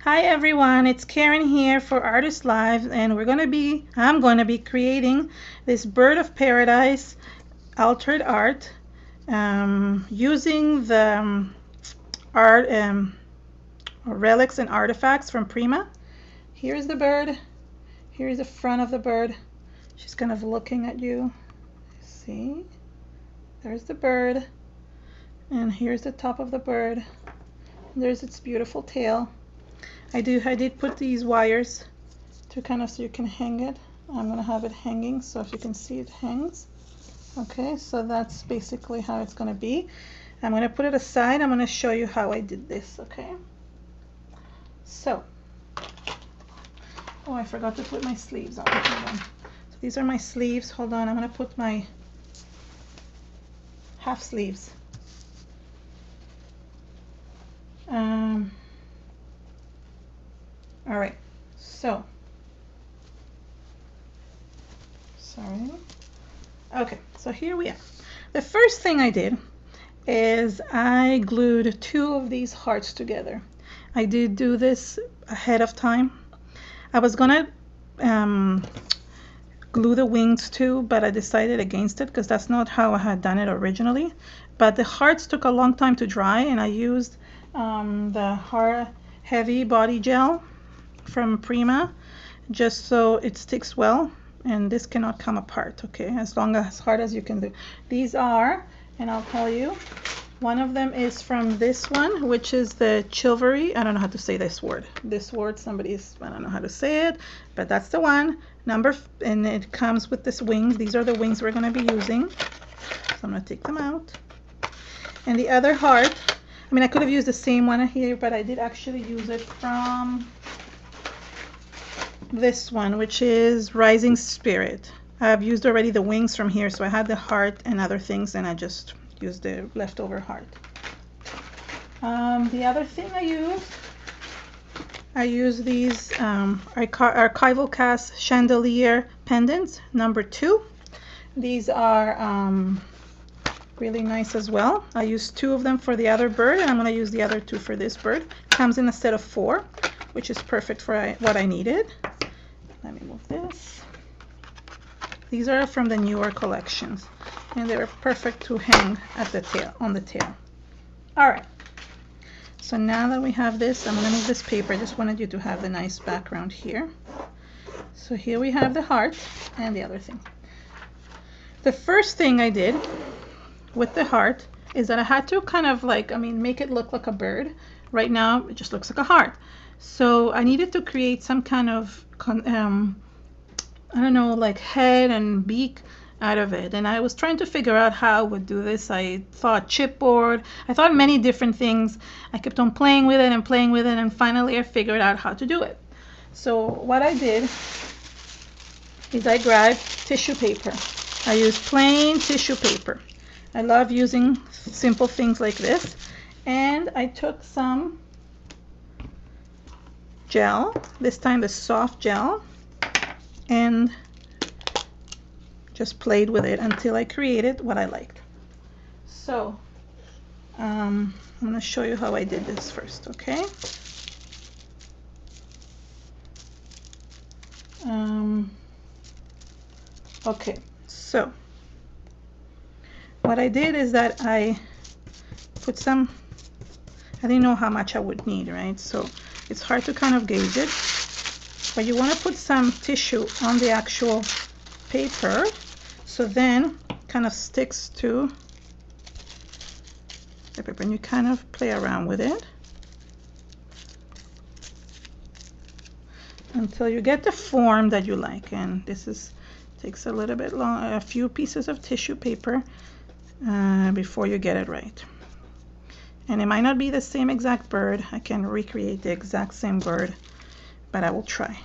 Hi everyone, it's Karen here for Artist Live, and I'm going to be creating this bird of paradise altered art using the art relics and artifacts from Prima. Here's the bird. Here's the front of the bird. She's kind of looking at you. See? There's the bird. And here's the top of the bird. There's its beautiful tail. I did put these wires to kind of so you can hang it. I'm gonna have it hanging, so if you can see it hangs. Okay, so that's basically how it's gonna be. I'm gonna put it aside. I'm gonna show you how I did this. Okay. So, oh, I forgot to put my sleeves on. Hold on. So these are my sleeves. Hold on. I'm gonna put my half sleeves. All right, so, sorry. Okay, so here we are. The first thing I did is I glued two of these hearts together. I did do this ahead of time. I was gonna glue the wings too, but I decided against it because that's not how I had done it originally. But the hearts took a long time to dry, and I used the Heart Heavy Body Gel from Prima just so it sticks well, and this cannot come apart, okay, as hard as you can do. These are, and I'll tell you, one of them is from this one, which is the Chivalry. I don't know how to say this word. I don't know how to say it, but that's the one. And it comes with this wings. These are the wings we're going to be using. So I'm going to take them out. And the other heart, I mean, I could have used the same one here, but I did actually use it from this one, which is Rising Spirit. I've used already the wings from here, so I had the heart and other things, and I just used the leftover heart. The other thing I use these archival cast chandelier pendants, number 2. These are really nice as well. I used 2 of them for the other bird, and I'm going to use the other 2 for this bird. Comes in a set of 4, which is perfect for what I needed. Let me move this. These are from the newer collections, and they're perfect to hang at the tail, on the tail. All right. So now that we have this, I'm going to move this paper. I just wanted you to have the nice background here. So here we have the heart and the other thing. The first thing I did with the heart is that I had to kind of make it look like a bird. Right now, it just looks like a heart. So I needed to create some kind of, I don't know, like head and beak out of it. And I was trying to figure out how I would do this. I thought chipboard. I thought many different things. I kept on playing with it, and finally I figured out how to do it. So what I did is I grabbed tissue paper. I used plain tissue paper. I love using simple things like this. And I took some gel, this time the soft gel, and just played with it until I created what I liked. So I'm going to show you how I did this first, okay? Okay, so what I did is that I put some, I didn't know how much I would need, right? So it's hard to kind of gauge it, but you want to put some tissue on the actual paper, so then kind of sticks to the paper, and you kind of play around with it until you get the form that you like. And this takes a little bit long, a few pieces of tissue paper before you get it right. And it might not be the same exact bird. I can recreate the exact same bird, but I will try.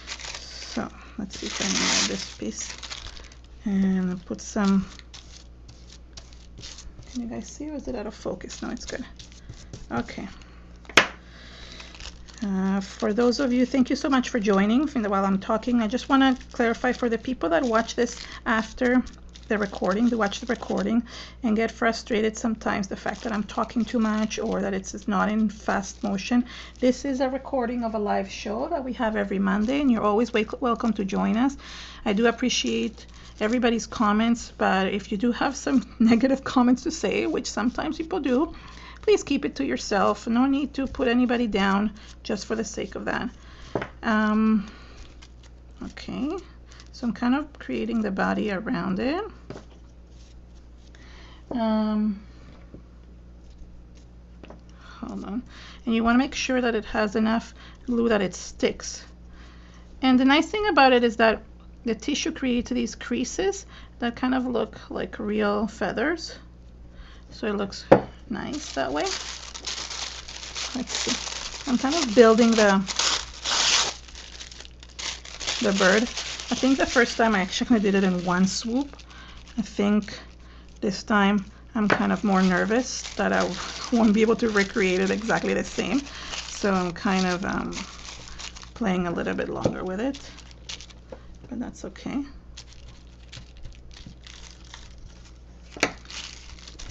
So let's see if I can grab this piece and I'll put some. Can you guys see, or is it out of focus? No, it's good. Okay. For those of you, thank you so much for joining while I'm talking. I just want to clarify for the people that watch this after the recording, to watch the recording, and get frustrated sometimes the fact that I'm talking too much or that it's not in fast motion. This is a recording of a live show that we have every Monday, and you're always welcome to join us. I do appreciate everybody's comments, but if you do have some negative comments to say, which sometimes people do, please keep it to yourself. No need to put anybody down just for the sake of that. Okay, so I'm kind of creating the body around it. Hold on. And you want to make sure that it has enough glue that it sticks. And the nice thing about it is that the tissue creates these creases that kind of look like real feathers. So it looks nice that way. Let's see. I'm kind of building the bird. I think the first time I actually did it in one swoop. I think this time I'm kind of more nervous that I won't be able to recreate it exactly the same. So I'm kind of playing a little bit longer with it, but that's okay.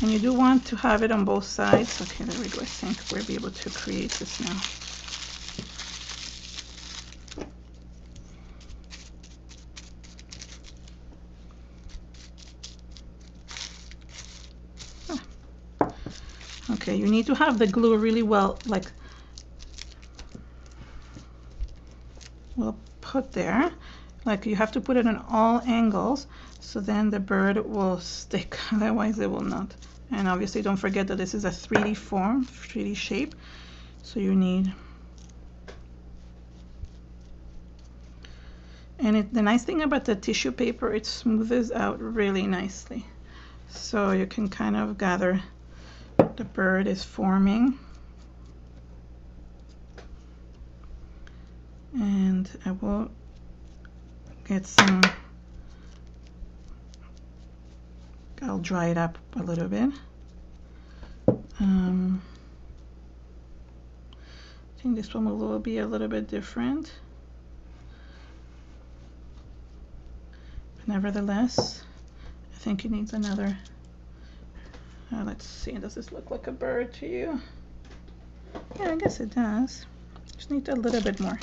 And you do want to have it on both sides. Okay, there we go. I think we'll be able to create this now. Okay, you need to have the glue really well put there. Like you have to put it on all angles, so then the bird will stick. Otherwise it will not. And obviously don't forget that this is a 3D form, 3D shape. So you need, and the nice thing about the tissue paper, it smooths out really nicely. So you can kind of gather the bird is forming. And I will get some, I'll dry it up a little bit. I think this one will be a little bit different. But nevertheless, I think it needs another. Let's see, does this look like a bird to you? Yeah, I guess it does. Just need a little bit more.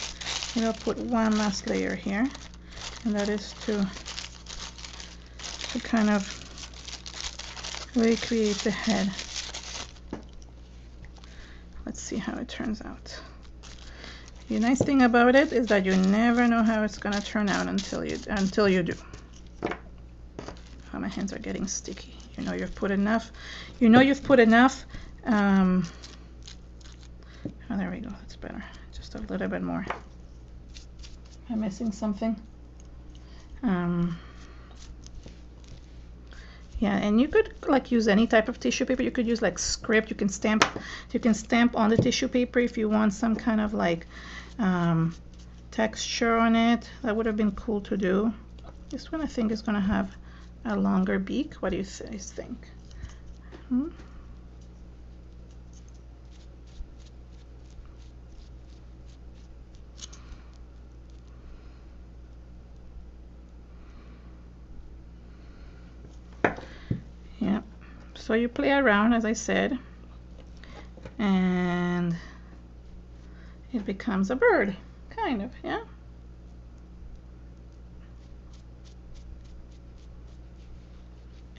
Maybe I'll put one last layer here, and that is to kind of recreate the head. Let's see how it turns out. The nice thing about it is that you never know how it's gonna turn out until you do. Oh, my hands are getting sticky. You know you've put enough. You know you've put enough. Oh, there we go. That's better. Just a little bit more. I'm missing something. Yeah, and you could like use any type of tissue paper. You could use like script. You can stamp on the tissue paper if you want some kind of like texture on it. That would have been cool to do. This one I think is gonna have a longer beak. What do you guys think? Yeah, so you play around, as I said, and it becomes a bird, kind of, yeah.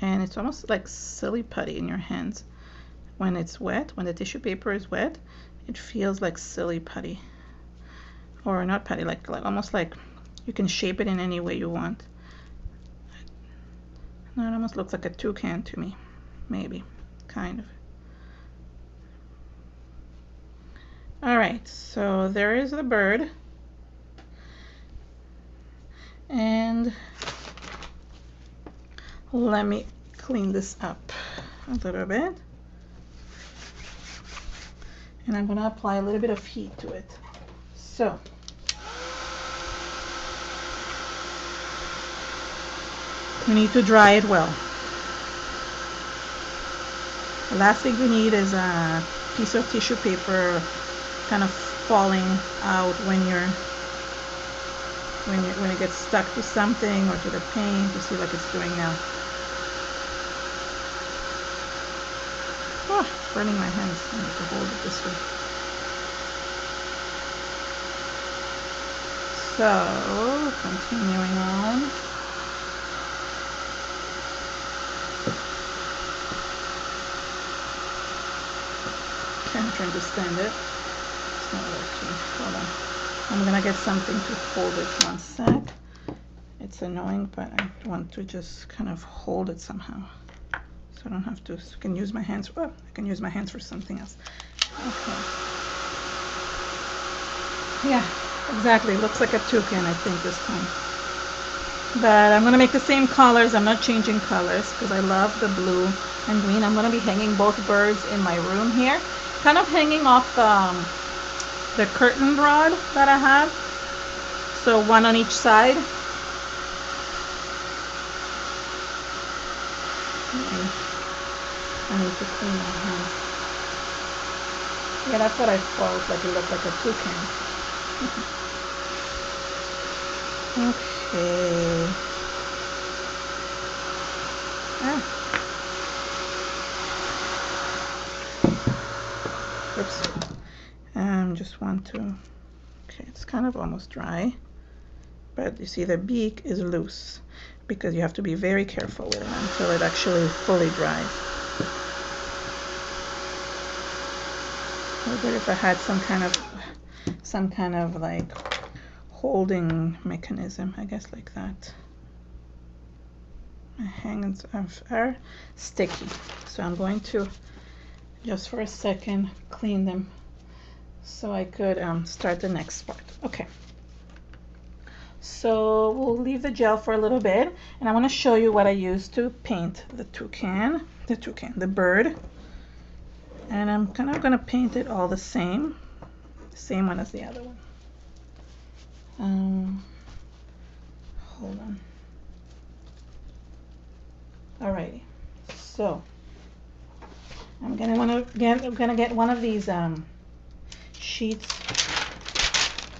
And it's almost like silly putty in your hands. When it's wet, when the tissue paper is wet, it feels like silly putty. Or not putty, like almost like you can shape it in any way you want. No, it almost looks like a toucan to me. Maybe, kind of. All right, so there is the bird. And let me clean this up a little bit. And I'm going to apply a little bit of heat to it. So, you need to dry it well. The last thing you need is a piece of tissue paper kind of falling out when it gets stuck to something or to the paint. You see like it's doing now. burning my hands. I need to hold it this way. So, continuing on. Okay, I'm trying to stand it. It's not working. Hold on. I'm gonna get something to hold it. One sec. It's annoying, but I want to just kind of hold it somehow. So I don't have to, I can use my hands. Oh, I can use my hands for something else. Okay. Yeah, exactly. Looks like a toucan, I think, this time. But I'm gonna make the same colors. I'm not changing colors because I love the blue and green. I'm gonna be hanging both birds in my room here. Kind of hanging off the curtain rod that I have. So one on each side. I need to clean my hands. Yeah, that's what I thought, like it looked like a toucan. Okay. Oops. Just want to, okay, it's kind of almost dry. But you see the beak is loose because you have to be very careful with it until it actually fully dries. What if I had some kind of like holding mechanism, I guess, like that. My hands are sticky, so I'm going to just for a second clean them so I could start the next part. Okay. So we'll leave the gel for a little bit, and I want to show you what I used to paint the bird. And I'm kind of going to paint it all the same one as the other one. Hold on. Alrighty. So I'm gonna get one of these sheets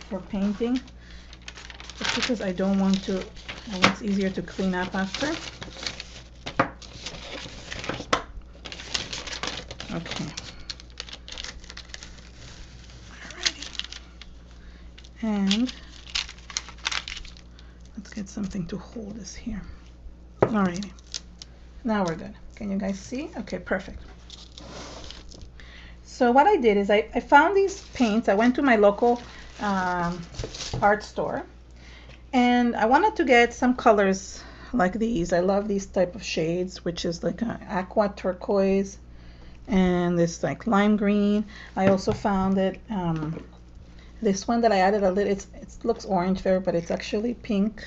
for painting, just because I don't want to. It's easier to clean up after. Okay. Alrighty. And let's get something to hold this here. Alrighty. Now we're good. Can you guys see? Okay, perfect. So what I did is I found these paints. I went to my local art store, and I wanted to get some colors like these. I love these type of shades, which is like an aqua turquoise and this like lime green. I also found it this one that I added a little, it looks orange there, but it's actually pink.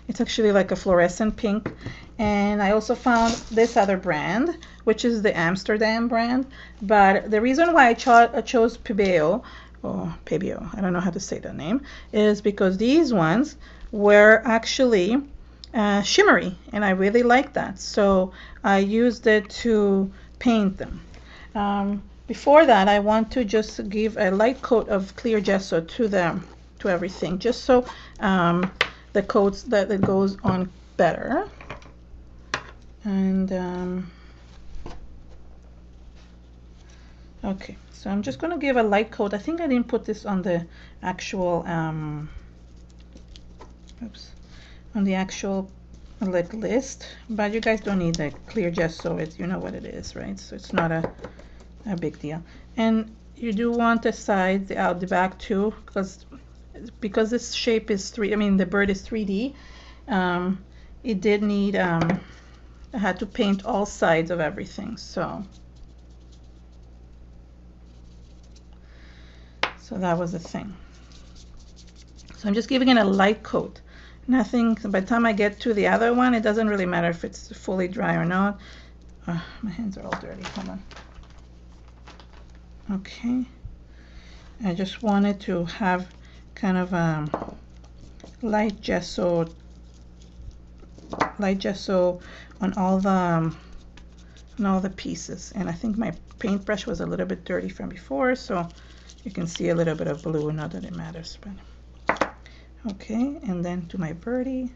It's actually like a fluorescent pink. And I also found this other brand, which is the Amsterdam brand. But the reason why I chose Pebeo, I don't know how to say that name, is because these ones were actually shimmery, and I really like that. So I used it to paint them. Before that, I want to just give a light coat of clear gesso to everything, just so the coats that it goes on better. And okay, so I'm just going to give a light coat. I think I didn't put this on the actual like list, but you guys don't need the clear gesso. You know what it is, right? So it's not a big deal. And you do want the sides out the back too, because this shape is the bird is 3D. It did need I had to paint all sides of everything, so that was the thing. So I'm just giving it a light coat. Nothing, by the time I get to the other one, it doesn't really matter if it's fully dry or not. My hands are all dirty. Hold on. Okay, I just wanted to have kind of a light gesso on all the pieces. And I think my paintbrush was a little bit dirty from before, so you can see a little bit of blue. Not that it matters, but okay. And then to my birdie,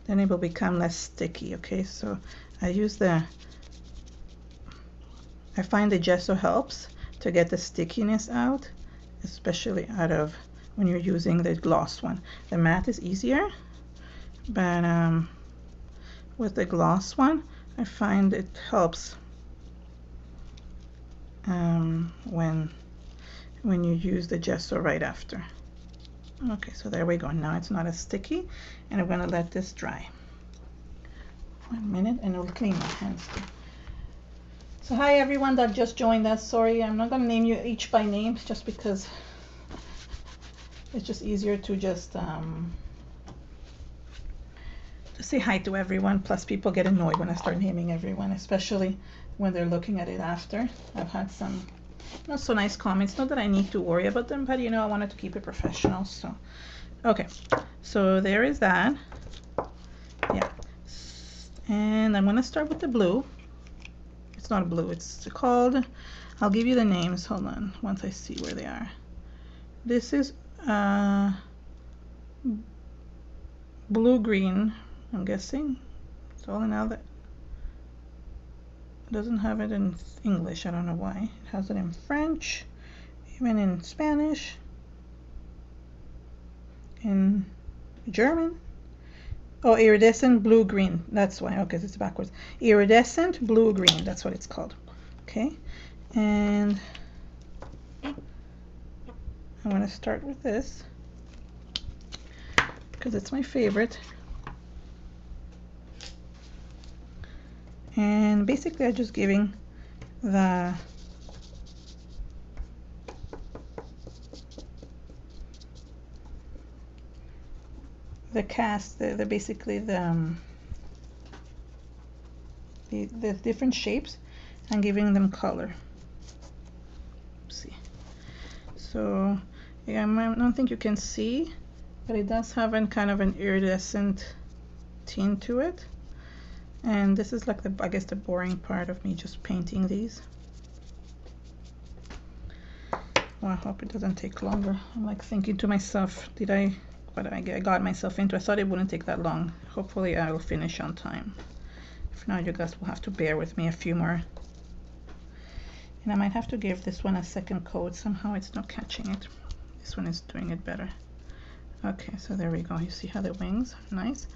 then it will become less sticky. Okay, so I I find the gesso helps to get the stickiness out, especially out of when you're using the gloss one. The matte is easier, but with the gloss one, I find it helps when you use the gesso right after. Okay, so there we go. Now it's not as sticky, and I'm going to let this dry. 1 minute, and it'll clean my hands too. So hi everyone that just joined us. Sorry, I'm not going to name you each by name, just because it's just easier to just say hi to everyone. Plus people get annoyed when I start naming everyone, especially when they're looking at it after. I've had some not so nice comments. Not that I need to worry about them, but you know, I wanted to keep it professional. So okay, so there is that. Yeah, and I'm going to start with the blue. It's not a blue, it's called, I'll give you the names, hold on, once I see where they are. This is blue-green, I'm guessing. It's all in other. It doesn't have it in English, I don't know why. It has it in French, even in Spanish, in German. Oh, iridescent blue-green, that's why, okay, it's backwards. Iridescent blue-green, that's what it's called. Okay, and I'm going to start with this because it's my favorite. And basically I'm just giving the cast, basically the different shapes and giving them color. See, so yeah, I don't think you can see, but it does have a kind of an iridescent tint to it. And this is like I guess the boring part of me just painting these. Well, I hope it doesn't take longer. I'm like thinking to myself, what I got myself into? I thought it wouldn't take that long. Hopefully I will finish on time. If not, you guys will have to bear with me a few more. And I might have to give this one a second coat. Somehow it's not catching it. This one is doing it better. Okay, so there we go. You see how the wings are nice.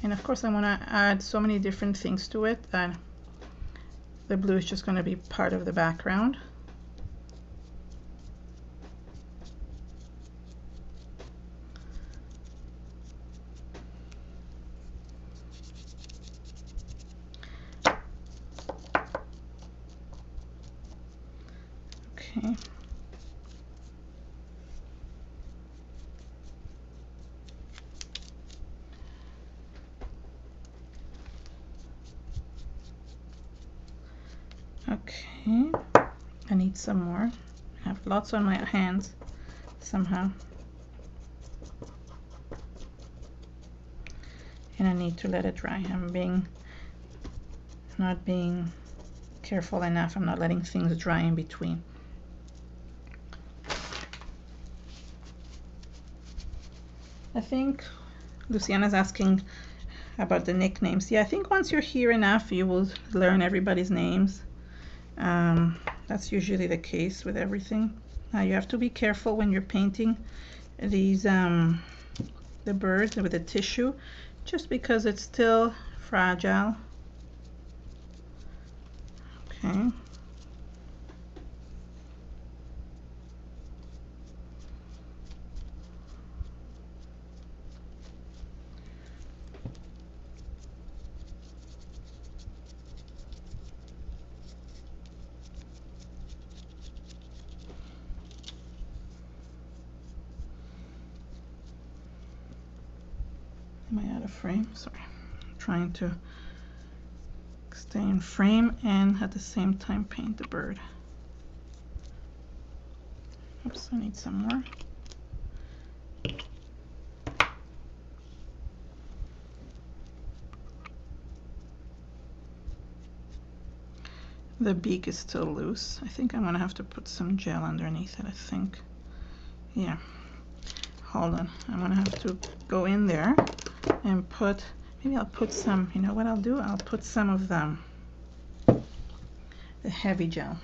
And of course I want to add so many different things to it that the blue is just going to be part of the background. Okay. Okay, I need some more. I have lots on my hands somehow. And I need to let it dry. I'm not being careful enough. I'm not letting things dry in between. I think Luciana's asking about the nicknames. Yeah, I think once you're here enough, you will learn everybody's names. That's usually the case with everything. Now you have to be careful when you're painting these the birds with the tissue, just because it's still fragile. Okay. Am I out of frame? Sorry. I'm trying to stay in frame and at the same time paint the bird. Oops, I need some more. The beak is still loose. I think I'm gonna have to put some gel underneath it, I think. Yeah. Hold on. I'm gonna have to go in there and put, maybe I'll put some, you know what I'll do? I'll put some of the heavy gel.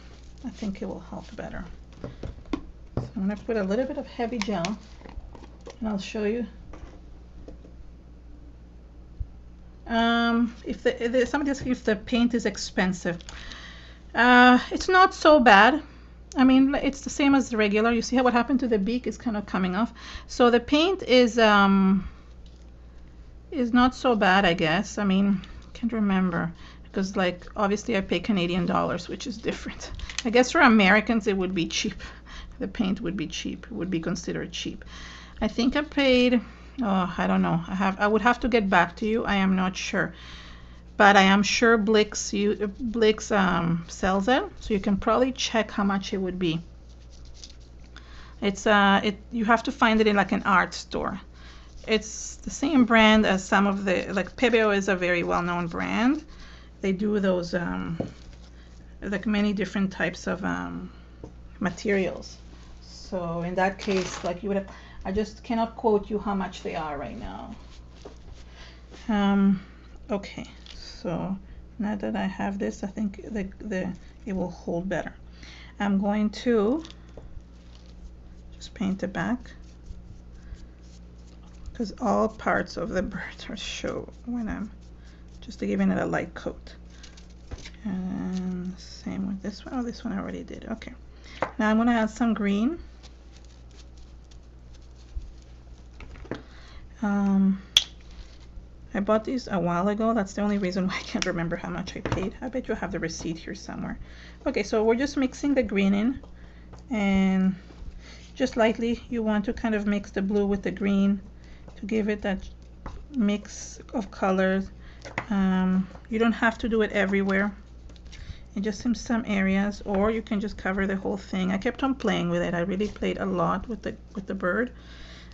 I think it will help better. So I'm going to put a little bit of heavy gel, and I'll show you. If somebody asks if the paint is expensive, it's not so bad. I mean, it's the same as the regular. You see how what happened to the beak is kind of coming off. So the paint is not so bad, I guess. I mean, I can't remember because, like, obviously I pay Canadian dollars, which is different. I guess for Americans it would be cheap. The paint would be cheap. It would be considered cheap. I think I paid, oh, I don't know. I would have to get back to you. I am not sure. But I am sure Blix sells it, so you can probably check how much it would be. It's you have to find it in like an art store. It's the same brand as some of the, like Pebeo is a very well-known brand. They do those like many different types of materials. So in that case, like you would have, I just cannot quote you how much they are right now. Okay, so now that I have this, I think it will hold better. I'm going to just paint the back because all parts of the bird are show when I'm just giving it a light coat. And same with this one. Oh, this one I already did. Okay, now I'm going to add some green. I bought these a while ago. That's the only reason why I can't remember how much I paid. I bet you have the receipt here somewhere. Okay, so we're just mixing the green in, and just lightly you want to kind of mix the blue with the green to give it that mix of colors. You don't have to do it everywhere. And just in some areas, or you can just cover the whole thing. I kept on playing with it. I really played a lot with the bird.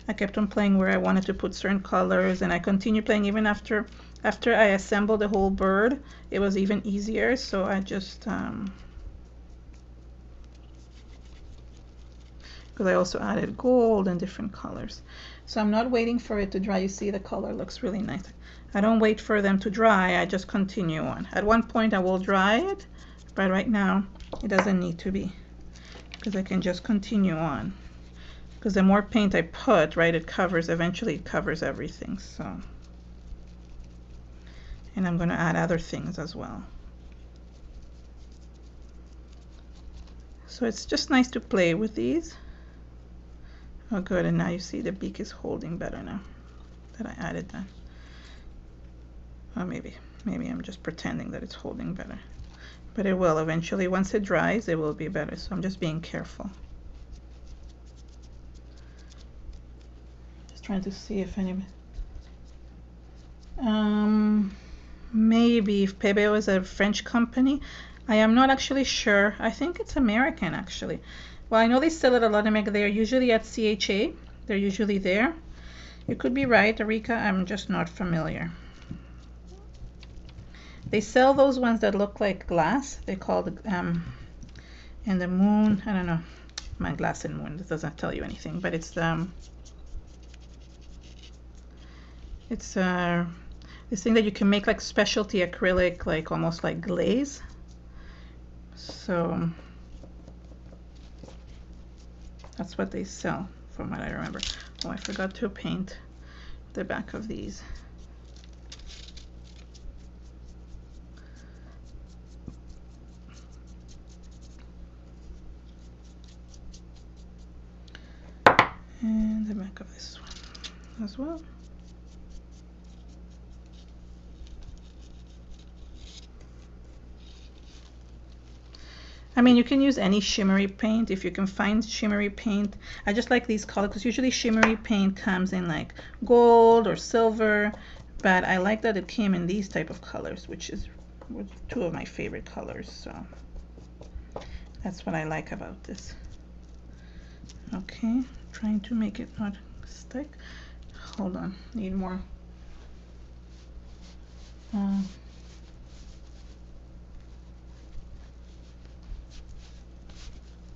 I kept on playing where I wanted to put certain colors, and I continued playing even after I assembled the whole bird. It was even easier, so I just because I also added gold and different colors. So I'm not waiting for it to dry. You see the color looks really nice. I don't wait for them to dry. I just continue on. At one point I will dry it, but right now it doesn't need to be because I can just continue on. Because the more paint I put, right, eventually it covers everything. So, and I'm going to add other things as well. So it's just nice to play with these. Oh good, and now you see the beak is holding better now that I added that. Oh, maybe I'm just pretending that it's holding better. But it will eventually, once it dries, it will be better. So I'm just being careful. Trying to see if any maybe if Pebeo is a French company. I am not actually sure. I think it's American actually. Well, I know they sell it a lot. They're usually at CHA. They're usually there. You could be right, Erika. I'm just not familiar. They sell those ones that look like glass. They call the and the moon. I don't know. My glass and moon. This doesn't tell you anything, but it's this thing that you can make like specialty acrylic, like almost like glaze. So that's what they sell from what I remember. Oh, I forgot to paint the back of these. And the back of this one as well. I mean, you can use any shimmery paint if you can find shimmery paint. I just like these colors because usually shimmery paint comes in like gold or silver, but I like that it came in these type of colors, which is two of my favorite colors. So that's what I like about this. Okay, trying to make it not stick. Hold on, need more.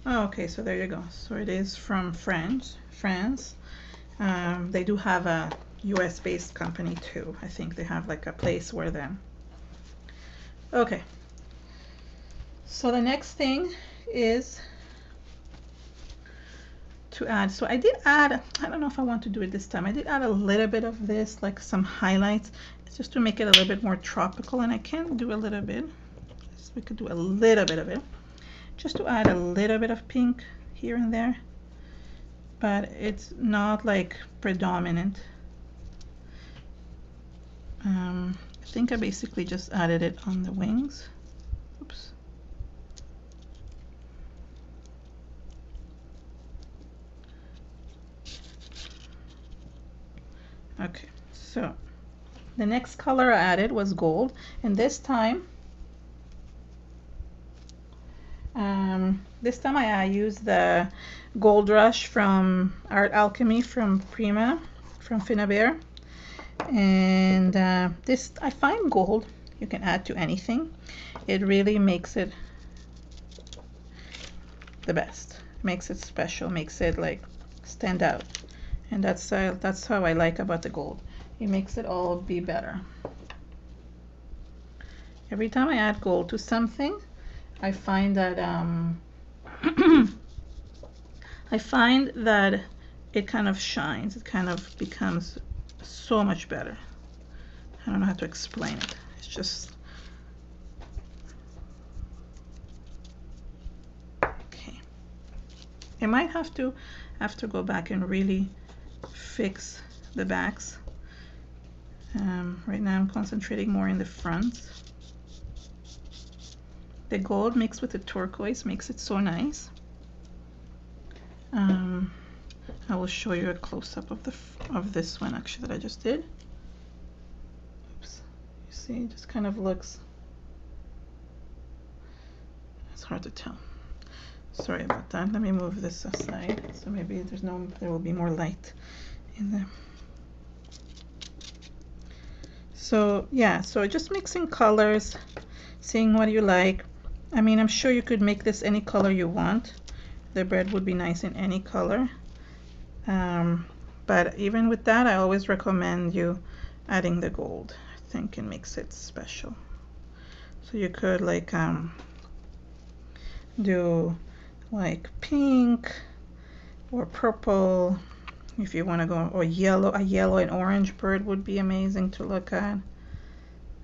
Oh, okay, so there you go. So it is from France. They do have a US based company too. I think they have like a place where them. Okay. So the next thing is to add, so I did add, I don't know if I want to do it this time, I did add a little bit of this, like some highlights, just to make it a little bit more tropical, and I can do a little bit, so we could do a little bit of it, just to add a little bit of pink here and there, but it's not like predominant. I think I basically just added it on the wings. Oops. Okay, so the next color I added was gold, and this time I used the Gold Rush from Art Alchemy from Prima, from Finnabair. And this, I find gold you can add to anything. It really makes it the best, makes it special, makes it like stand out. And that's how I like about the gold. It makes it all be better. Every time I add gold to something, I find that it kind of shines. It kind of becomes so much better. I don't know how to explain it. It's just okay. I might have to go back and really fix the backs. Right now I'm concentrating more in the fronts. The gold mixed with the turquoise makes it so nice. I will show you a close-up of this one actually that I just did. Oops. You see, it just kind of looks, it's hard to tell. Sorry about that. Let me move this aside so maybe there will be more light in there. So yeah, so just mixing colors, seeing what you like. I mean, I'm sure you could make this any color you want. The bread would be nice in any color. But even with that, I always recommend you adding the gold. I think it makes it special. So you could like do like pink or purple if you want to go, or yellow. A yellow and orange bird would be amazing to look at.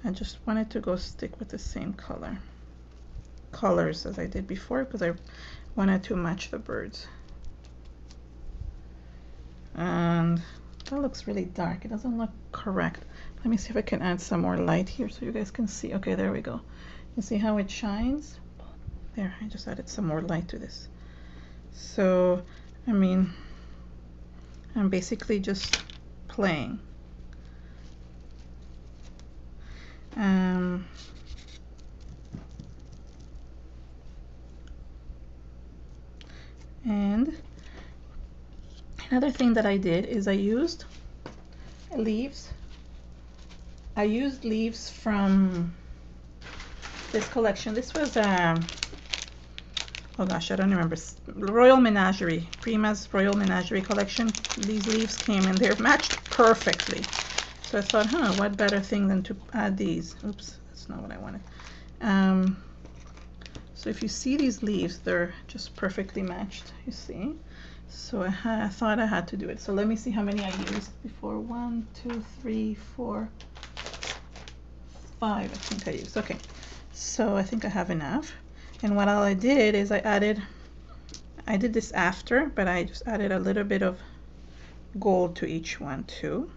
I just wanted to go stick with the same colors as I did before because I wanted to match the birds. And that looks really dark. It doesn't look correct. Let me see if I can add some more light here so you guys can see. Okay, there we go. You see how it shines? There, I just added some more light to this. So, I mean, I'm basically just playing. And another thing that I did is I used leaves. I used leaves from this collection. This was oh gosh, I don't remember. Royal Menagerie, Prima's Royal Menagerie collection. These leaves came and they're matched perfectly. So I thought, what better thing than to add these. Oops, that's not what I wanted. So if you see these leaves, they're just perfectly matched, you see. So I thought I had to do it. So let me see how many I used before. 1, 2, 3, 4, 5, I think I used. Okay, so I think I have enough. And what all I did is I did this after, but I just added a little bit of gold to each one too.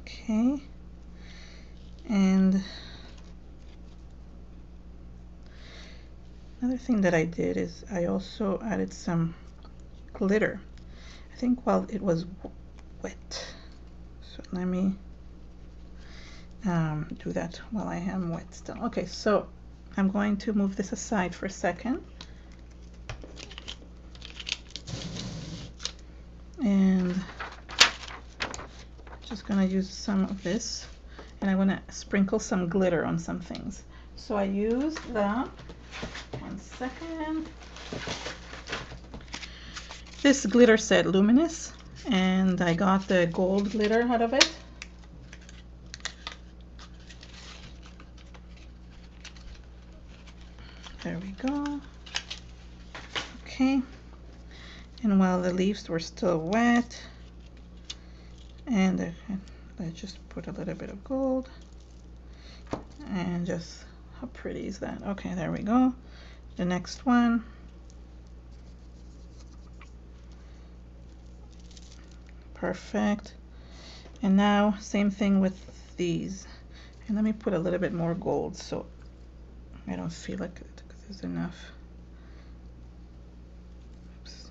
Okay, and another thing that I did is I also added some glitter. I think while it was wet. So let me do that while I am wet still. Okay, so I'm going to move this aside for a second. And just gonna use some of this, and I want to sprinkle some glitter on some things. So I used the, one second, this glitter set Luminous, and I got the gold glitter out of it. Okay, and while the leaves were still wet, and let's just put a little bit of gold, and just, how pretty is that? Okay, there we go. The next one. Perfect. And now same thing with these. And let me put a little bit more gold so I don't feel like there's enough. Oops.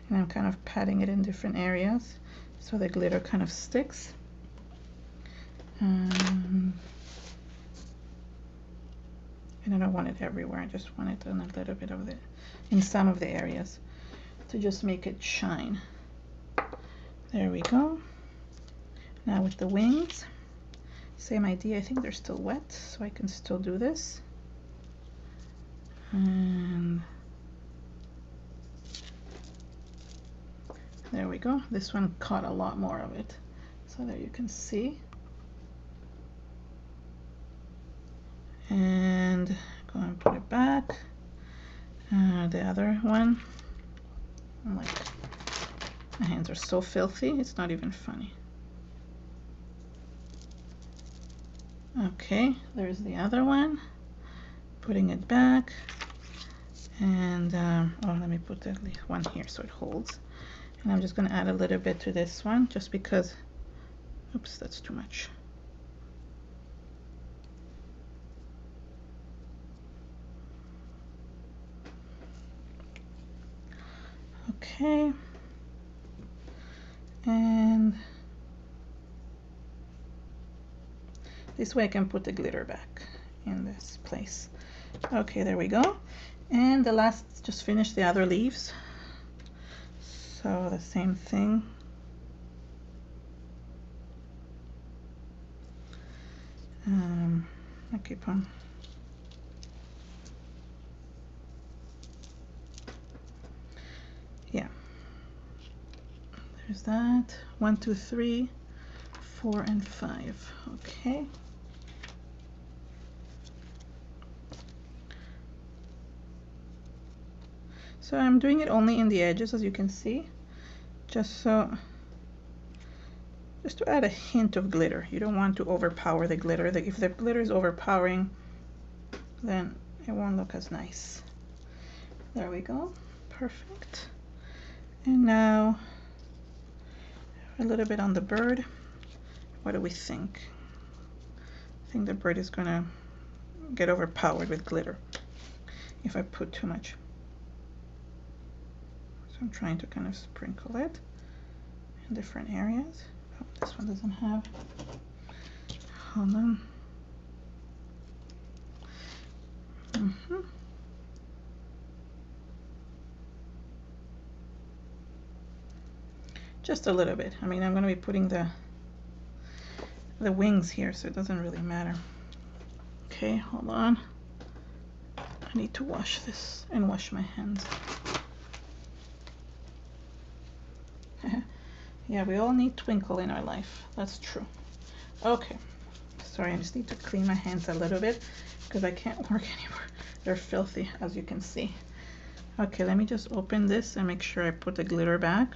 And I'm kind of patting it in different areas so the glitter kind of sticks. And I don't want it everywhere, I just want it on a little bit of it, in some of the areas, to just make it shine. There we go. Now with the wings, same idea. I think they're still wet, so I can still do this. And there we go. This one caught a lot more of it. So there you can see. And go and put it back. The other one, I'm like, my hands are so filthy, it's not even funny. Okay, there's the other one. Putting it back. And, oh, let me put at least one here so it holds. And I'm just going to add a little bit to this one, just because, oops, that's too much. Okay, and this way I can put the glitter back in this place. Okay, there we go. And the last, just finish the other leaves. So the same thing. I keep on. Yeah. There's that. 1, 2, 3, 4, and 5. Okay. So I'm doing it only in the edges, as you can see, just to add a hint of glitter. You don't want to overpower the glitter. If the glitter is overpowering, then it won't look as nice. There we go. Perfect. And now a little bit on the bird. What do we think? I think the bird is gonna get overpowered with glitter if I put too much. So I'm trying to kind of sprinkle it in different areas. Oh, this one doesn't have. Hold on. Just a little bit. I mean, I'm going to be putting the wings here, so it doesn't really matter. Okay, hold on. I need to wash this and wash my hands. Yeah, we all need twinkle in our life. That's true. Okay. Sorry, I just need to clean my hands a little bit because I can't work anymore. They're filthy, as you can see. Okay, let me just open this and make sure I put the glitter back.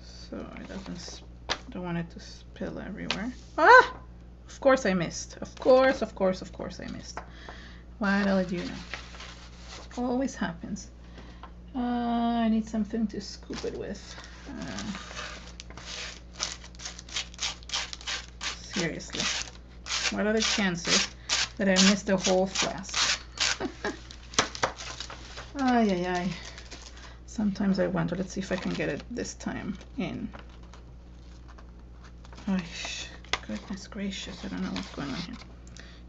So it doesn't, don't want it to spill everywhere. Ah! Of course I missed. Of course I missed. What do you know? Always happens. I need something to scoop it with. Seriously. What are the chances that I missed the whole flask? Ay, ay, ay. Sometimes I wonder. Let's see if I can get it this time in. Oh, goodness gracious. I don't know what's going on here.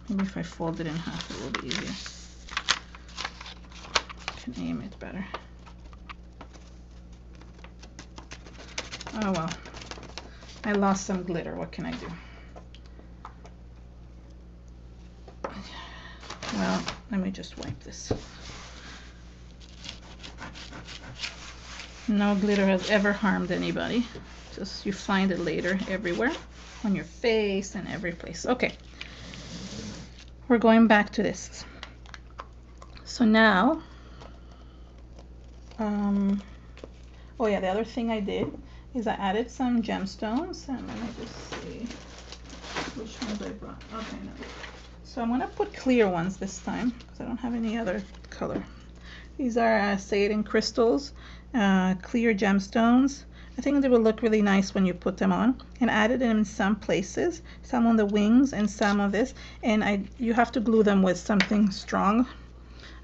Maybe if I fold it in half, it will be easier. I can aim it better. Oh, well. I lost some glitter. What can I do? Well, let me just wipe this. No glitter has ever harmed anybody. Just you find it later everywhere. on your face and every place. Okay, we're going back to this. So now, oh yeah, the other thing I did is I added some gemstones, and let me just see which ones I brought. Okay, no. So I'm gonna put clear ones this time because I don't have any other color. These are Satin crystals, clear gemstones. I think they will look really nice when you put them on. And I added them in some places, some on the wings and some of this. And you have to glue them with something strong,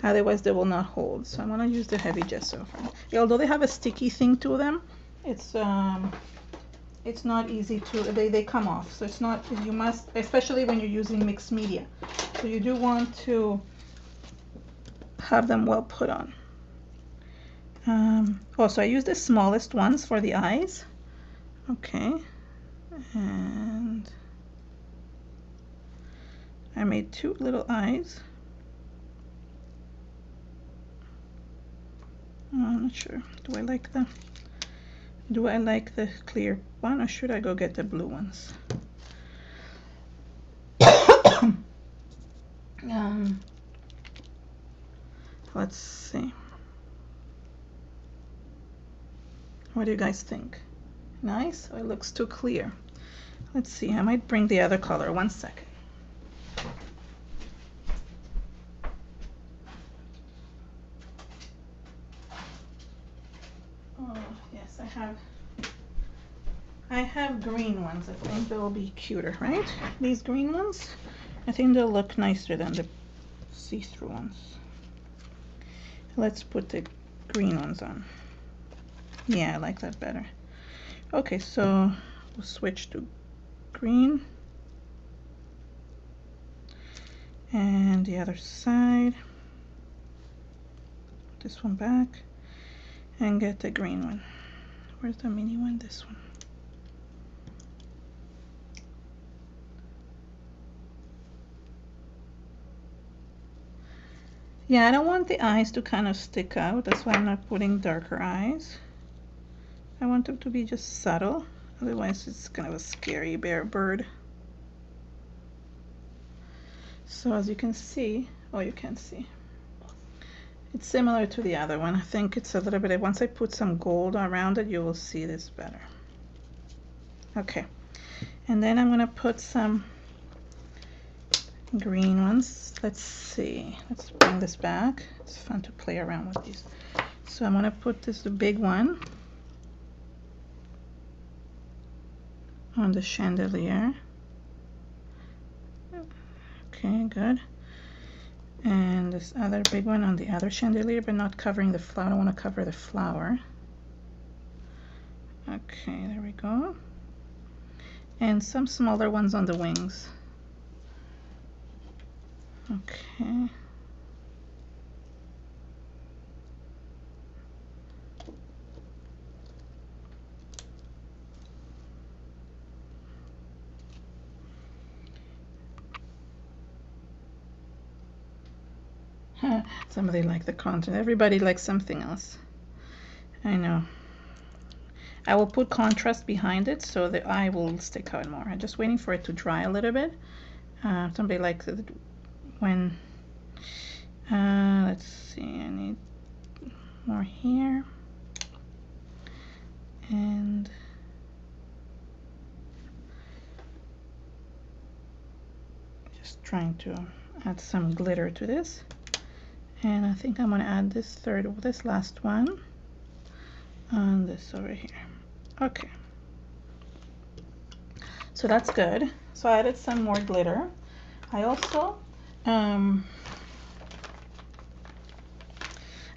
otherwise they will not hold. So I'm gonna use the heavy gesso. Although they have a sticky thing to them, it's not easy to, they come off. So it's not, you must, especially when you're using mixed media. So you do want to have them well put on. So I use the smallest ones for the eyes. Okay, and I made 2 little eyes. I'm not sure. Do I like the clear one, or should I go get the blue ones? Let's see. What do you guys think? Nice? Or it looks too clear? Let's see. I might bring the other color. 1 second. Oh, yes, I have green ones. I think they'll be cuter, right? These green ones? I think they'll look nicer than the see-through ones. Let's put the green ones on. Yeah, I like that better. Okay, so we'll switch to green. And the other side. This one back. And get the green one. Where's the mini one? This one. Yeah, I don't want the eyes to kind of stick out. That's why I'm not putting darker eyes. I want them to be just subtle. Otherwise, it's kind of a scary bear bird. So as you can see, oh, you can't see. It's similar to the other one. I think it's a little bit, once I put some gold around it, you will see this better. Okay, and then I'm gonna put some green ones. Let's see, let's bring this back. It's fun to play around with these. So I'm gonna put this, the big one, on the chandelier. Okay, good. And this other big one on the other chandelier, but not covering the flower. I don't want to cover the flower. Okay, there we go. And some smaller ones on the wings. Okay. Somebody liked the content. Everybody likes something else. I know. I will put contrast behind it so the eye will stick out more. I'm just waiting for it to dry a little bit. Somebody likes it when, let's see, I need more here. And just trying to add some glitter to this. And I think I'm going to add this last one on this over here. Okay. So that's good. So I added some more glitter. I also, I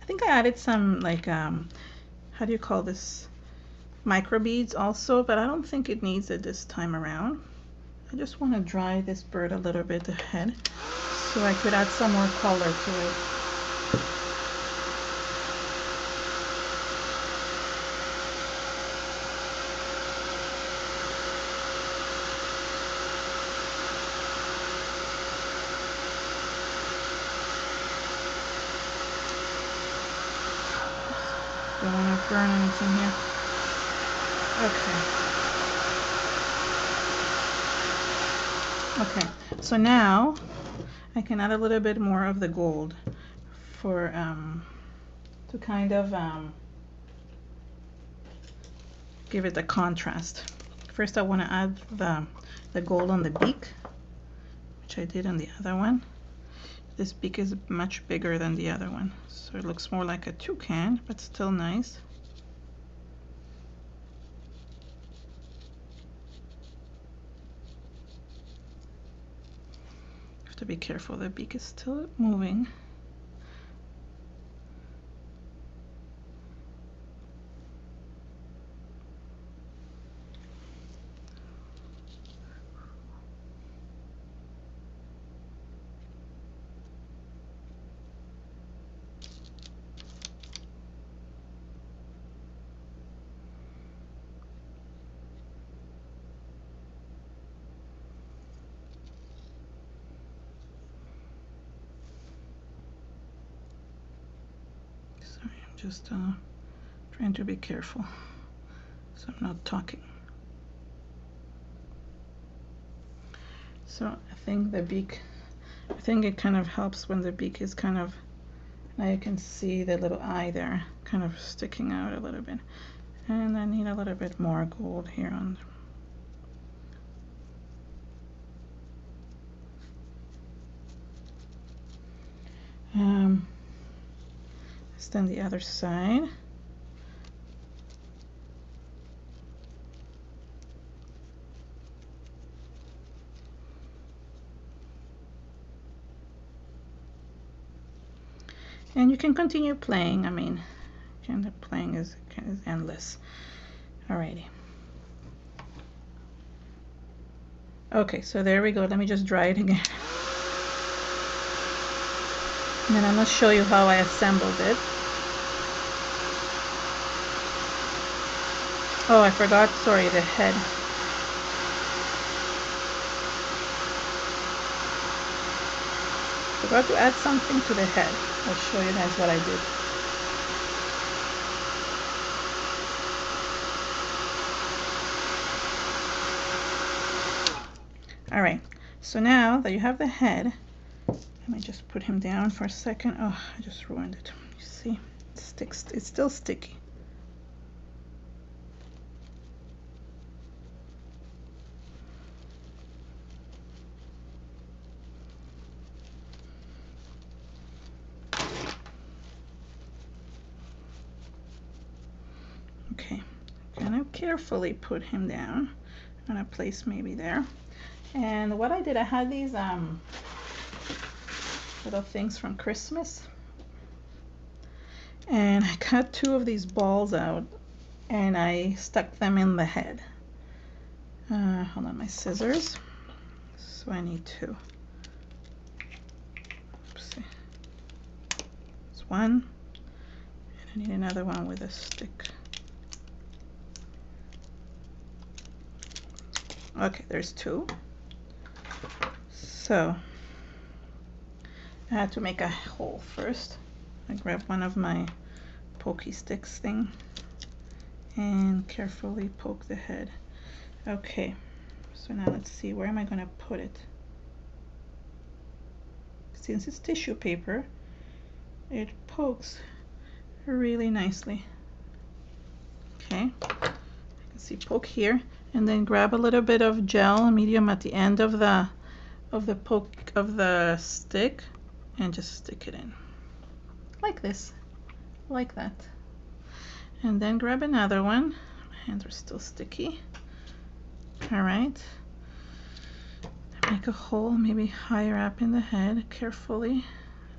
think I added some, like, how do you call this? Micro beads also, but I don't think it needs it this time around. I just want to dry this bird a little bit ahead so I could add some more color to it. Don't want to burn anything here. Okay. Okay, so now I can add a little bit more of the gold for to kind of give it a contrast. First I want to add the gold on the beak, which I did on the other one. This beak is much bigger than the other one, so it looks more like a toucan, but still nice. Have to be careful, the beak is still moving. Sorry, I'm just trying to be careful so I'm not talking. So I think the beak, I think it kind of helps when the beak is kind of, now you can see the little eye there kind of sticking out a little bit. And I need a little bit more gold here on let's then the other side. And you can continue playing. I mean, playing is endless. Alrighty. Okay, so there we go. Let me just dry it again. And then I'm going to show you how I assembled it. Oh, I forgot, sorry, the head. Forgot to add something to the head. I'll show you guys what I did. Alright, so now that you have the head, let me just put him down for a second. Oh, I just ruined it. You see, it sticks, it's still sticky. Okay, I'm gonna carefully put him down. I'm gonna place maybe there. And what I did, I had these little things from Christmas, and I cut 2 of these balls out and I stuck them in the head. Hold on, my scissors. So I need 2. Oopsie. It's 1, and I need another one with a stick. Okay, there's 2. So I had to make a hole first. I grabbed one of my pokey sticks thing and carefully poke the head. Okay, so now let's see, where am I going to put it? Since it's tissue paper, it pokes really nicely. Okay, you can see poke here, and then grab a little bit of gel medium at the end of the poke of the stick and just stick it in like this, like that. And then grab another one. My hands are still sticky. All right, make a hole maybe higher up in the head carefully.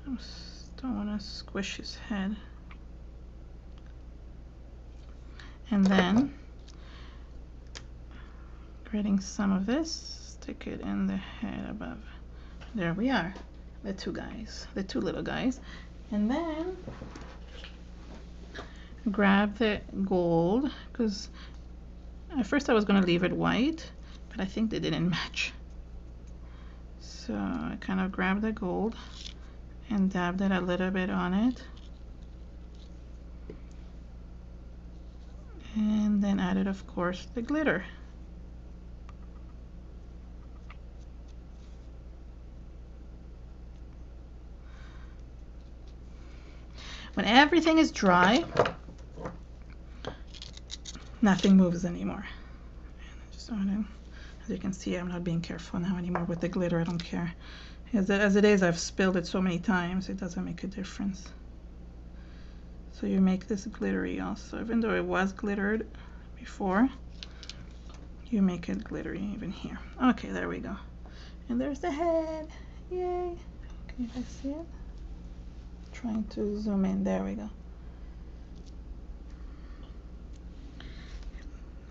I just don't want to squish his head. And then getting some of this, stick it in the head above. There we are, the 2 guys, the 2 little guys. And then grab the gold, because at first I was going to leave it white, but I think they didn't match. So I kind of grabbed the gold and dabbed it a little bit on it. And then added, of course, the glitter. When everything is dry, nothing moves anymore. And I just want to, as you can see, I'm not being careful now anymore with the glitter. I don't care. As it is, I've spilled it so many times, it doesn't make a difference. So you make this glittery also, even though it was glittered before, you make it glittery even here. Okay, there we go. And there's the head. Yay. Can you guys see it? Trying to zoom in. There we go.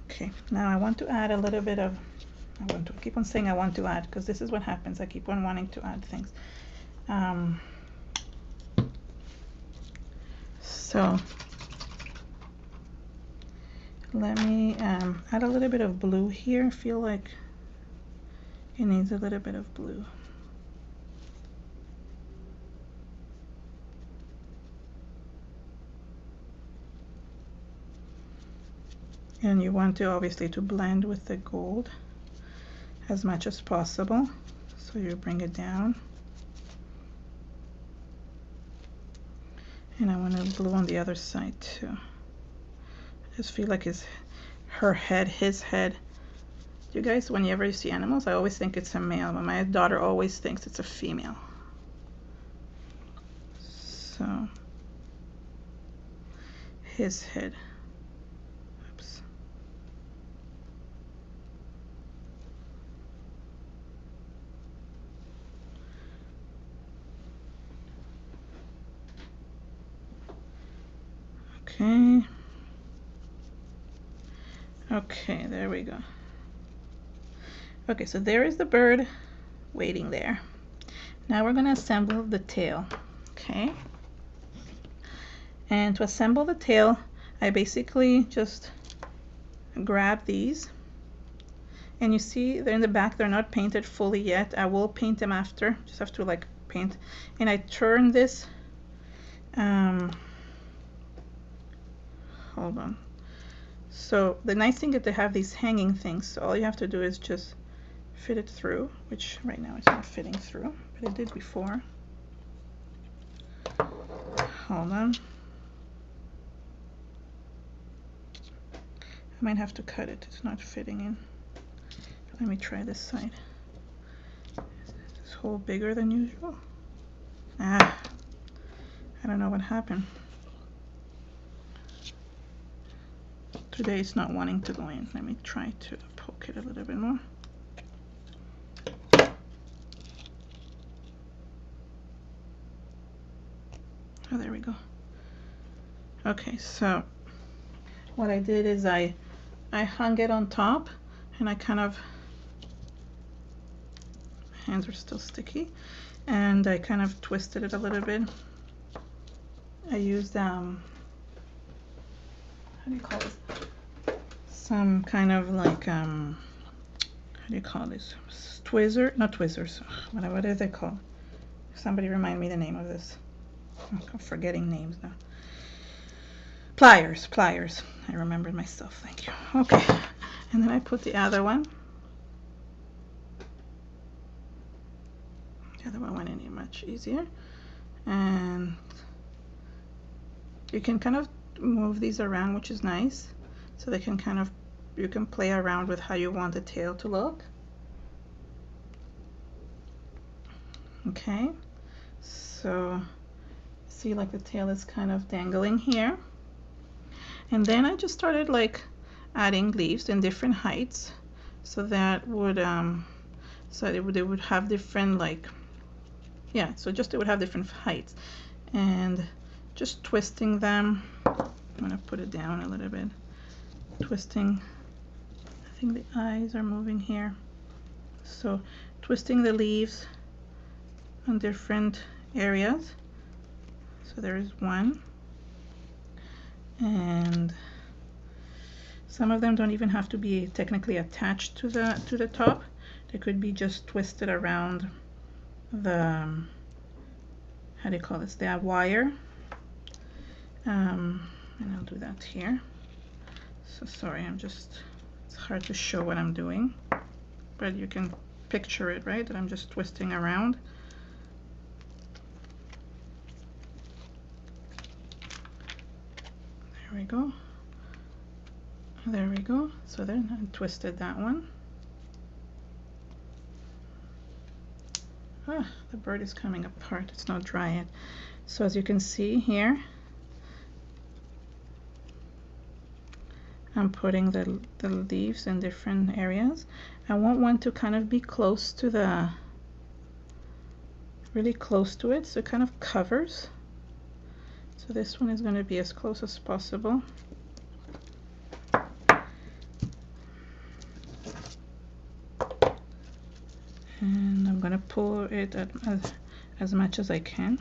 Okay, now I want to add a little bit of, I want to keep on saying I want to add, because this is what happens. I keep on wanting to add things. So let me add a little bit of blue here. I feel like it needs a little bit of blue. And you want to obviously to blend with the gold as much as possible. So you bring it down. And I want to blue on the other side too. I just feel like his head. You guys, whenever you see animals, I always think it's a male, but my daughter always thinks it's a female. So his head. Oops. Okay. Okay, there we go. Okay, so there is the bird waiting there. Now we're going to assemble the tail. Okay. And to assemble the tail, I basically just grab these. And you see they're in the back, they're not painted fully yet. I will paint them after. Just have to like paint. And I turn this, hold on. So the nice thing is they have these hanging things. So all you have to do is just fit it through, which right now it's not fitting through, but it did before. Hold on. I might have to cut it. It's not fitting in. Let me try this side. Is this hole bigger than usual? Ah, I don't know what happened. Today it's not wanting to go in. Let me try to poke it a little bit more. Oh, there we go. Okay, so what I did is I hung it on top, and I kind of, hands are still sticky, and I kind of twisted it a little bit. I used how do you call this? Some kind of like how do you call this? Twizzler? Not twizzlers. What is it called? Somebody remind me the name of this. I'm forgetting names now. Pliers. I remembered myself. Thank you. Okay, and then I put the other one. The other one went in much easier, and you can kind of move these around, which is nice, so they can kind of, you can play around with how you want the tail to look. Okay, so see, like the tail is kind of dangling here, and then I just started like adding leaves in different heights, so that would they would have different, like, yeah, so just it would have different heights, and just twisting them. I'm gonna put it down a little bit, twisting. I think the eyes are moving here, so twisting the leaves on different areas. So there is one, and some of them don't even have to be technically attached to the top. They could be just twisted around the how do you call this, the wire. And I'll do that here. So sorry, it's hard to show what I'm doing, but you can picture it, right? That I'm just twisting around. There we go. There we go. So then I twisted that one. Ah, the bird is coming apart. It's not dry yet. So as you can see here, I'm putting the leaves in different areas. I want one to kind of be close to the, really close to it, so it kind of covers. So this one is going to be as close as possible. And I'm going to pull it at, as much as I can.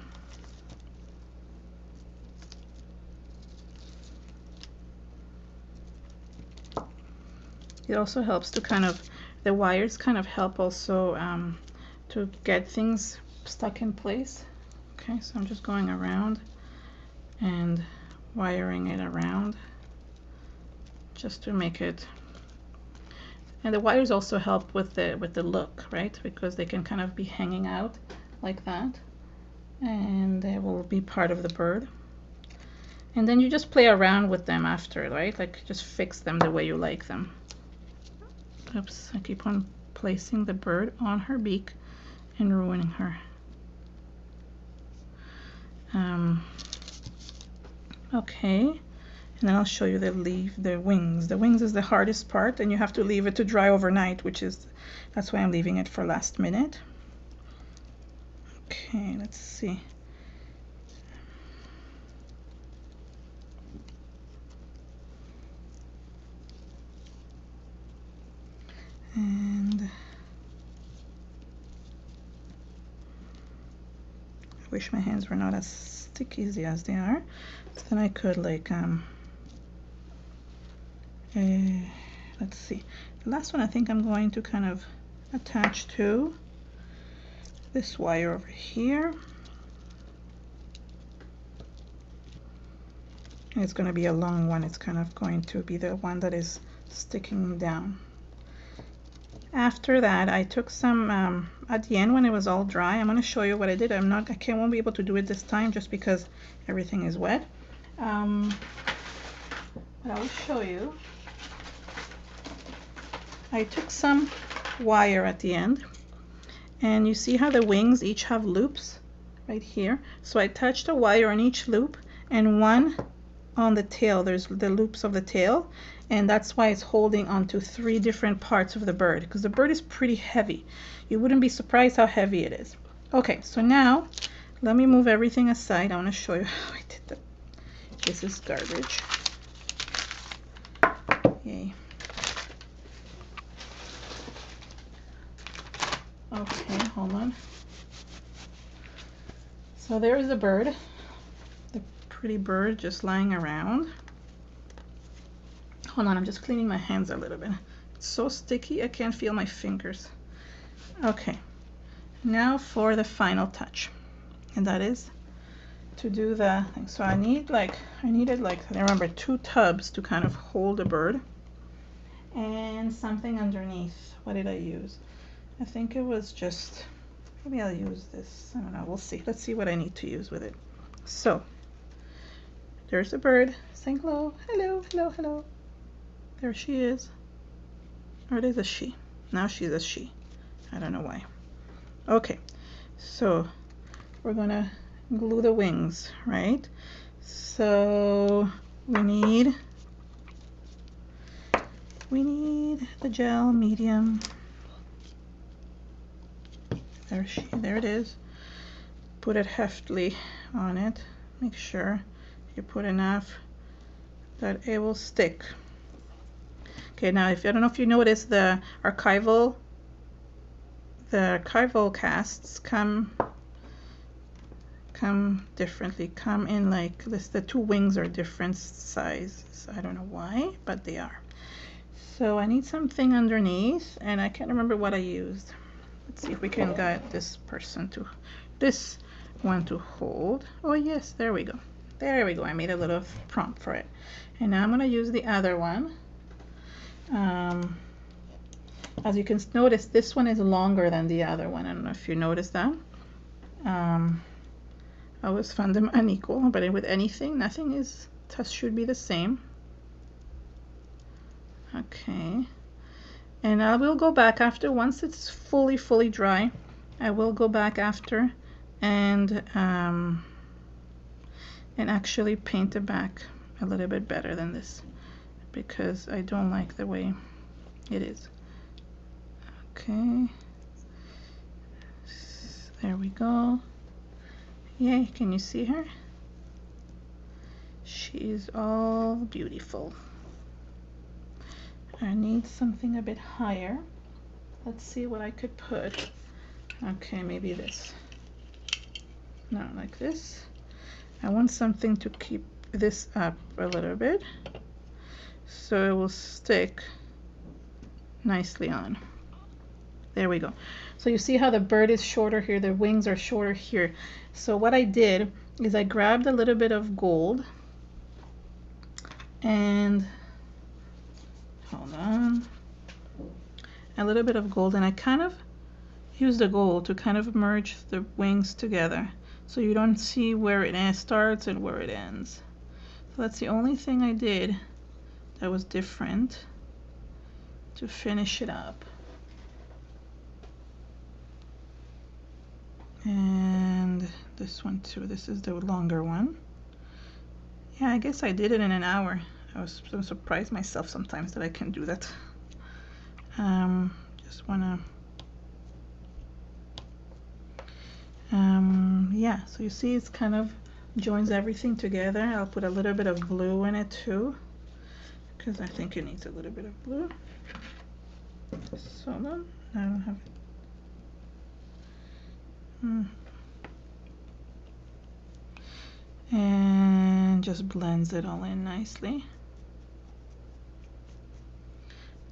It also helps to kind of, the wires kind of help also to get things stuck in place. Okay, so I'm just going around and wiring it around just to make it. And the wires also help with the look, right? Because they can kind of be hanging out like that, and they will be part of the bird. And then you just play around with them after, right? Like just fix them the way you like them. Oops, I keep on placing the bird on her beak and ruining her. Okay, and then I'll show you the wings. The wings is the hardest part, and you have to leave it to dry overnight, that's why I'm leaving it for last minute. Okay, let's see. And I wish my hands were not as sticky as they are. So then I could like let's see. The last one I think I'm going to kind of attach to this wire over here. And it's going to be a long one. It's kind of going to be the one that is sticking down. After that, I took some at the end when it was all dry. I'm going to show you what I did. I won't be able to do it this time just because everything is wet. But I will show you. I took some wire at the end, and you see how the wings each have loops right here. So I attached a wire on each loop and one on the tail. There's the loops of the tail, and that's why it's holding onto 3 different parts of the bird, because the bird is pretty heavy. You wouldn't be surprised how heavy it is. Okay, so now let me move everything aside. I want to show you how I did that. This is garbage. Yay. Okay, hold on. So there's the bird, the pretty bird just lying around. Hold on, I'm just cleaning my hands a little bit. It's so sticky, I can't feel my fingers. Okay, now for the final touch, and that is to do the thing. So I needed like, I remember 2 tubs to kind of hold the bird, and something underneath. What did I use? I think it was just, maybe I'll use this. I don't know, we'll see. Let's see what I need to use with it. So there's a bird saying hello, hello, hello, hello. There she is. Or it is a she. Now she's a she. I don't know why. Okay, so we're gonna glue the wings, right? So we need the gel medium. There it is. Put it heftily on it. Make sure you put enough that it will stick. Okay, now I don't know if you notice, the archival casts come differently. Come in like this. The 2 wings are different sizes. I don't know why, but they are. So I need something underneath, and I can't remember what I used. Let's see if we can get this one to hold. Oh yes, there we go. There we go. I made a little prompt for it. And now I'm going to use the other one. As you can notice, this one is longer than the other one. I don't know if you noticed that. I always found them unequal, but with anything, nothing is should be the same. Okay, and I will go back after, once it's fully dry, I will go back after and actually paint the back a little bit better than this, because I don't like the way it is. Okay, there we go. Yay, can you see her? She is all beautiful. I need something a bit higher. Let's see what I could put. Okay, maybe this. No, like this. I want something to keep this up a little bit so it will stick nicely on. There we go. So you see how the bird is shorter here, the wings are shorter here. So what I did is I grabbed a little bit of gold and hold on, a little bit of gold, and I kind of use the gold to kind of merge the wings together so you don't see where it starts and where it ends. So that's the only thing I did that was different to finish it up. And this one too, this is the longer one. Yeah, I guess I did it in an hour. I was so surprised myself sometimes that I can do that. Just wanna yeah, so you see it's kind of joins everything together. I'll put a little bit of blue in it too, because I think it needs a little bit of blue. So no, I don't have it. And just blends it all in nicely.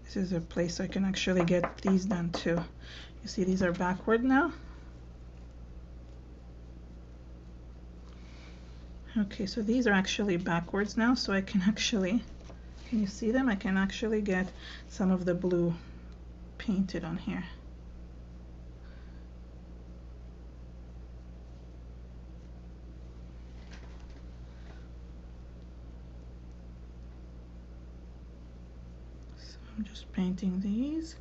This is a place I can actually get these done too. You see these are backward now. Okay, so these are actually backwards now, so I can actually, can you see them? I can actually get some of the blue painted on here. So I'm just painting these.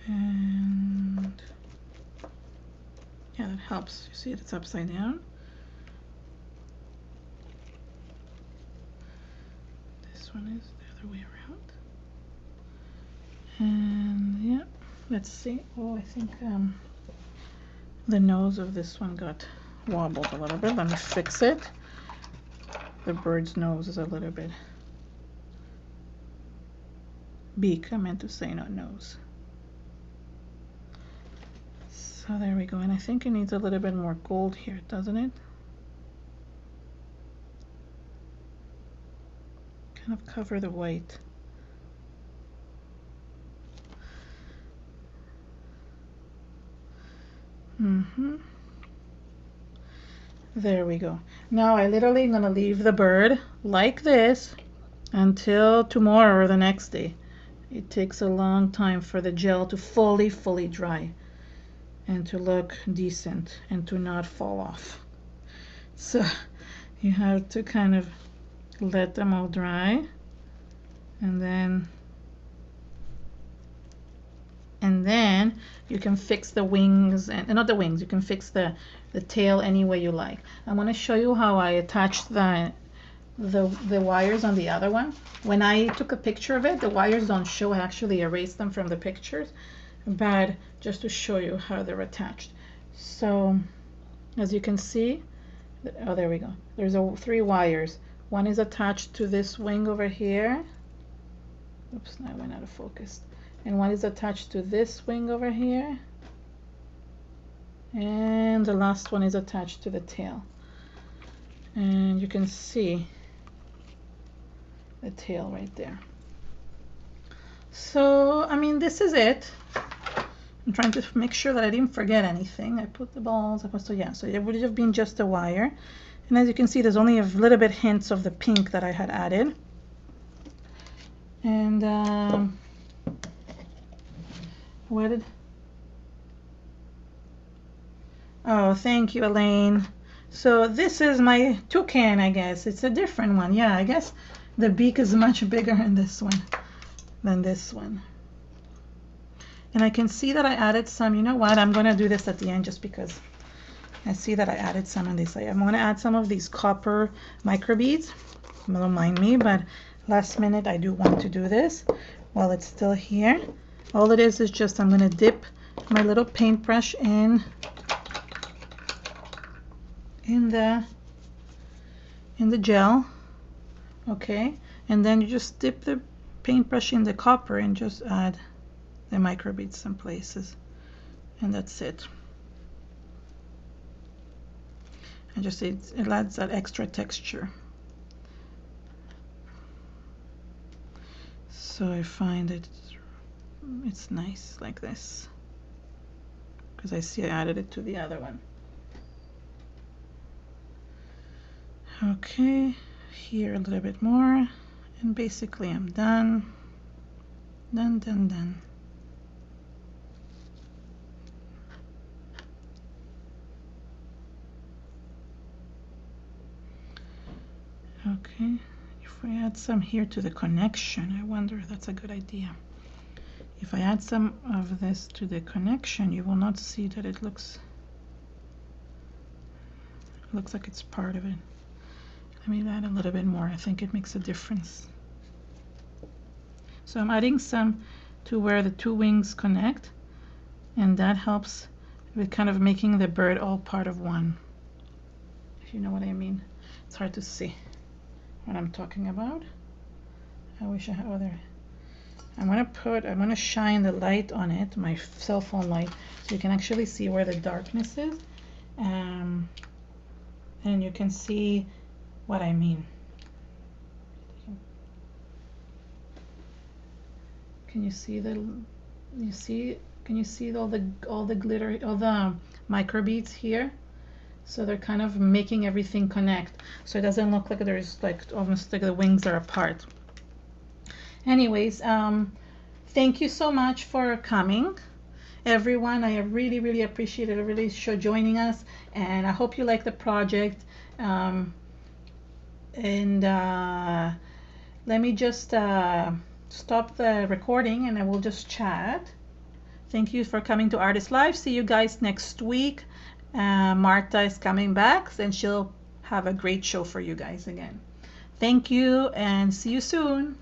And yeah, that helps. You see it's upside down. This one is the other way around. And yeah, let's see. Oh, I think the nose of this one got wobbled a little bit. Let me fix it. The bird's nose is a little bit beak. I meant to say not nose. So there we go. And I think it needs a little bit more gold here, doesn't it? Kind of cover the white. There we go. Now I literally am gonna leave the bird like this until tomorrow or the next day. It takes a long time for the gel to fully dry and to look decent and to not fall off. So you have to kind of let them all dry, and then you can fix the wings, and not the wings, you can fix the tail any way you like. I want to show you how I attached the wires on the other one. When I took a picture of it, the wires don't show. I actually erased them from the pictures, but just to show you how they're attached. So as you can see, oh, there we go. There's 3 wires. One is attached to this wing over here. Oops, now I went out of focus. And one is attached to this wing over here. And the last one is attached to the tail. And you can see the tail right there. So, I mean, this is it. I'm trying to make sure that I didn't forget anything. I put the balls, so yeah, so it would have been just a wire. And as you can see, there's only a little bit hints of the pink that I had added. And Oh, thank you, Elaine. So this is my toucan, I guess. It's a different one. Yeah, I guess the beak is much bigger in this one than this one. And I can see that I added some, you know what? I'm going to do this at the end just because I see that I added some on this. I'm going to add some of these copper microbeads. Don't mind me, but last minute I do want to do this while it's still here. All it is just I'm going to dip my little paintbrush in the gel, okay, and then you just dip the paintbrush in the copper and just add the microbeads some places, and that's it. And just it adds that extra texture. So I find it's nice like this because I see I added it to the other one. Okay, here a little bit more, and basically I'm done. Done. Okay, if we add some here to the connection, I wonder if that's a good idea. If I add some of this to the connection, you will not see that it looks like it's part of it. Let me add a little bit more. I think it makes a difference. So I'm adding some to where the two wings connect, and that helps with kind of making the bird all part of one, if you know what I mean. It's hard to see what I'm talking about. I wish I had other. I'm gonna shine the light on it, my cell phone light, so you can actually see where the darkness is, and you can see what I mean. Can you see can you see all the glitter, all the microbeads here? So they're kind of making everything connect, so it doesn't look like there's like almost like the wings are apart. Anyways, thank you so much for coming, everyone. I really appreciate it. I really show joining us, and I hope you like the project. Let me just stop the recording and I will just chat. Thank you for coming to Artist Live. See you guys next week. Marta is coming back and she'll have a great show for you guys again. Thank you and see you soon.